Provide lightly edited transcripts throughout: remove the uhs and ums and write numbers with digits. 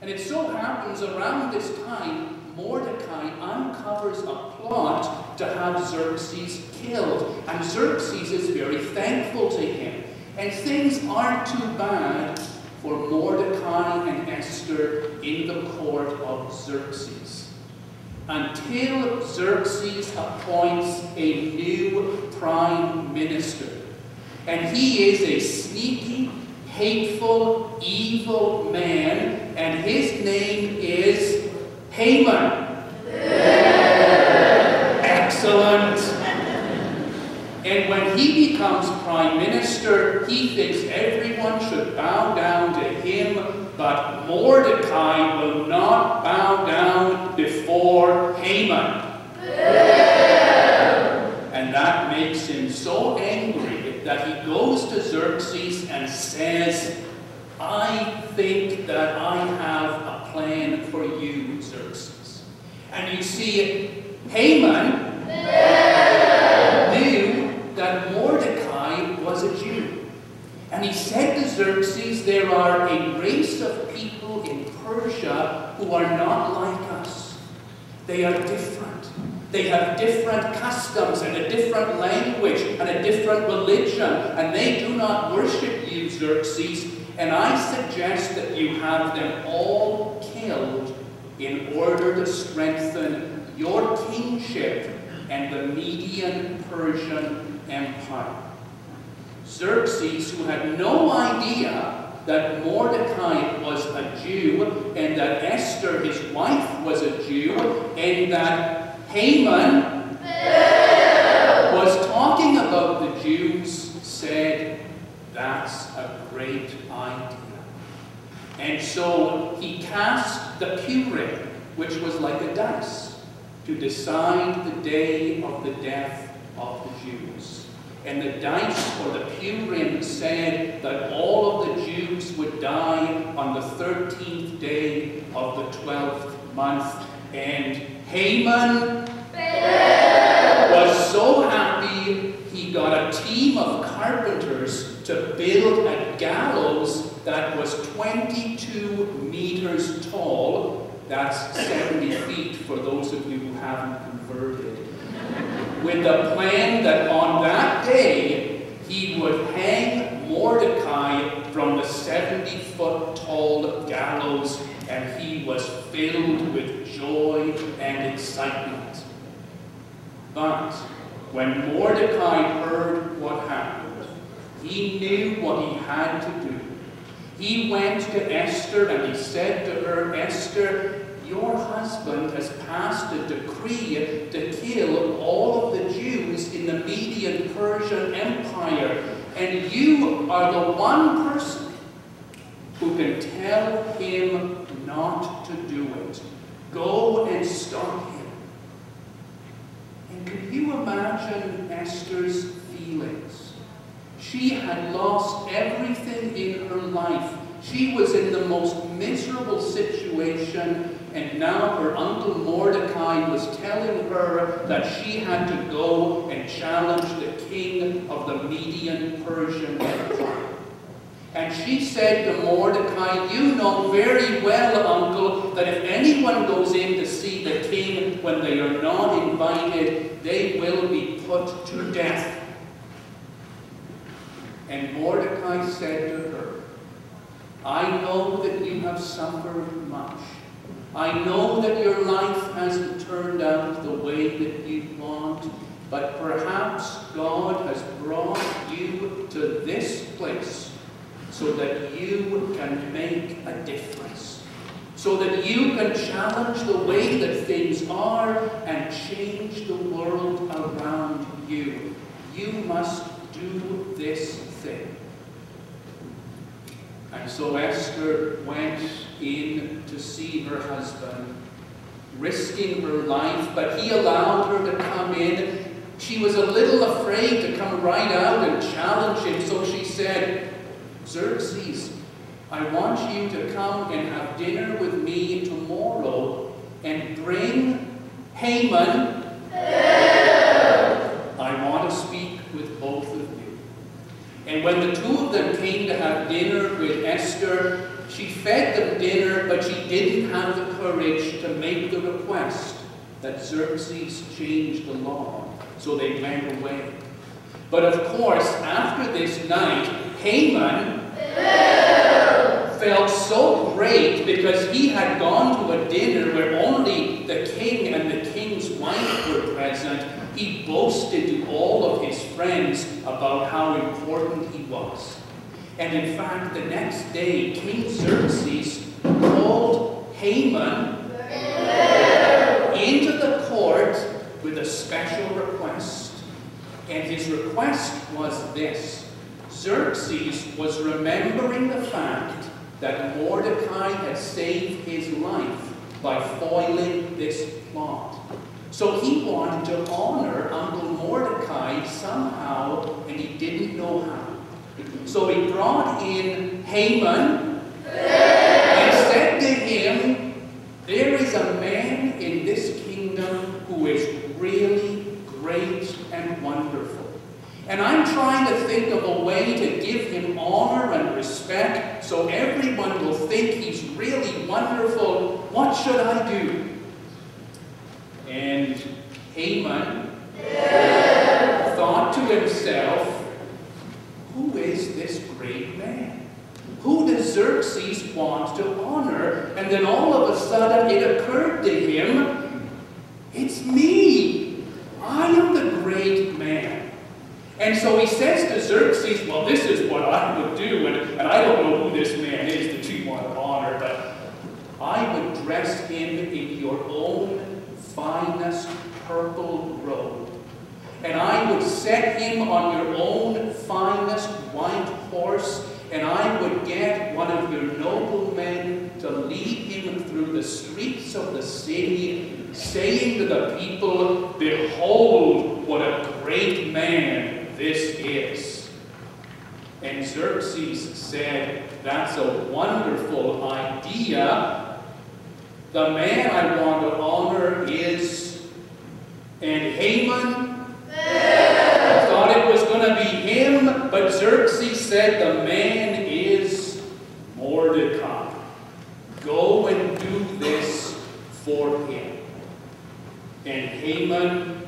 And it so happens around this time, Mordecai uncovers a plot to have Xerxes killed. And Xerxes is very thankful to him. And things aren't too bad for Mordecai and Esther in the court of Xerxes, until Xerxes appoints a new prime minister. And he is a sneaky, hateful, evil man, and his name is Haman. Excellent. And when he becomes prime minister, he thinks everyone should bow down to him, but Mordecai will not bow down before Haman. And that makes him so angry that he goes to Xerxes and says, I think that I have a plan for you, Xerxes. And you see, Haman knew that Mordecai was a Jew. And he said to Xerxes, there are a race of people in Persia who are not like us. They are different. They have different customs and a different language and a different religion. And they do not worship you, Xerxes. And I suggest that you have them all killed in order to strengthen your kingship and the Median Persian Empire. Xerxes, who had no idea that Mordecai was a Jew, and that Esther, his wife, was a Jew, and that Haman was talking about the Jews, said, that's a great idea. And so he cast the Purim, which was like a dice, to decide the day of the death of the Jews. And the dice, or the Purim, said that all of the Jews would die on the 13th day of the 12th month. And Haman was so happy, he got a team of carpenters to build a gallows that was 22 meters tall. That's 70 feet for those of you who haven't converted. With the plan that on that day, he would hang Mordecai from the 70-foot tall gallows, and he was filled with joy and excitement. But when Mordecai heard what happened, he knew what he had to do. He went to Esther and he said to her, Esther, your husband has passed a decree to kill all of the Jews in the Median Persian Empire, and you are the one person who can tell him not to do it. Go and stop him. And can you imagine Esther's feelings? She had lost everything in her life. She was in the most miserable situation, and now her uncle Mordecai was telling her that she had to go and challenge the king of the Median Persian Empire. And she said to Mordecai, you know very well, uncle, that if anyone goes in to see the king when they are not invited, they will be put to death. And Mordecai said to her, I know that you have suffered much. I know that your life hasn't turned out the way that you want, but perhaps God has brought you to this place so that you can make a difference, so that you can challenge the way that things are and change the world around you. You must do this thing. And so Esther went in to see her husband, risking her life, but he allowed her to come in. She was a little afraid to come right out and challenge him, so she said, Xerxes, I want you to come and have dinner with me tomorrow and bring Haman. I want to speak with both of you. And when the two of them came to have dinner with Esther, she fed them dinner, but she he didn't have the courage to make the request that Xerxes change the law. So they went away. But of course, after this night, Haman felt so great because he had gone to a dinner where only the king and the king's wife were present. He boasted to all of his friends about how important he was. And in fact, the next day, King Xerxes called Haman into the court with a special request. And his request was this. Xerxes was remembering the fact that Mordecai had saved his life by foiling this plot. So he wanted to honor Uncle Mordecai somehow, and he didn't know how. So he brought in Haman and said to him, there is a man in this kingdom who is really great and wonderful. And I'm trying to think of a way to give him honor and respect so everyone will think he's really wonderful. What should I do? And Haman thought to himself, who is this great man? Who does Xerxes want to honor? And then all of a sudden it occurred to him, it's me. I am the great man. And so he says to Xerxes, well, this is what I would do, and I don't know who this man is that you want to honor, but I would dress him in your own finest purple robe. And I would set him on your own finest white horse, and I would get one of your noblemen to lead him through the streets of the city, saying to the people, behold, what a great man this is. And Xerxes said, that's a wonderful idea. The man I want to honor is, and Haman thought it was going to be him, but Xerxes said the man is Mordecai. Go and do this for him. And Haman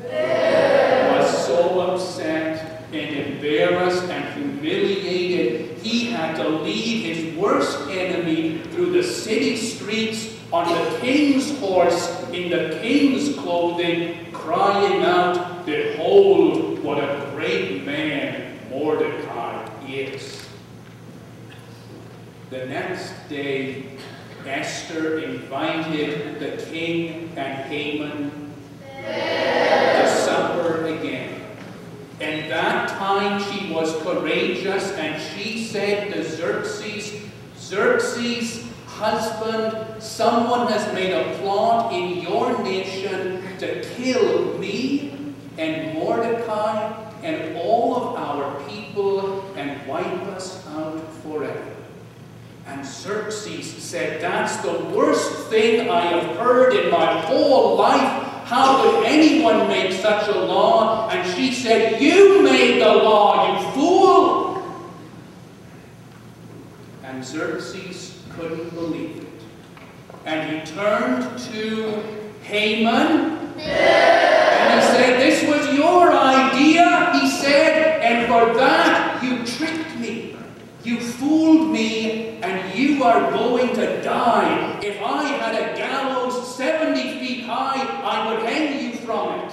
was so upset and embarrassed and humiliated, he had to lead his worst enemy through the city streets on the king's horse, in the king's clothing, crying out, behold, what a great man Mordecai is. The next day, Esther invited the king and Haman to supper again. And that time she was courageous, and she said to Xerxes, Xerxes, husband, someone has made a plot in your nation to kill me and Mordecai and all of our people and wipe us out forever. And Xerxes said, that's the worst thing I have heard in my whole life. How could anyone make such a law? And she said, you made the law, you fool! And Xerxes couldn't believe it. And he turned to Haman, and he said, this was your idea, he said, and for that you tricked me. You fooled me, and you are going to die. If I had a gallows 70 feet high, I would hang you from it.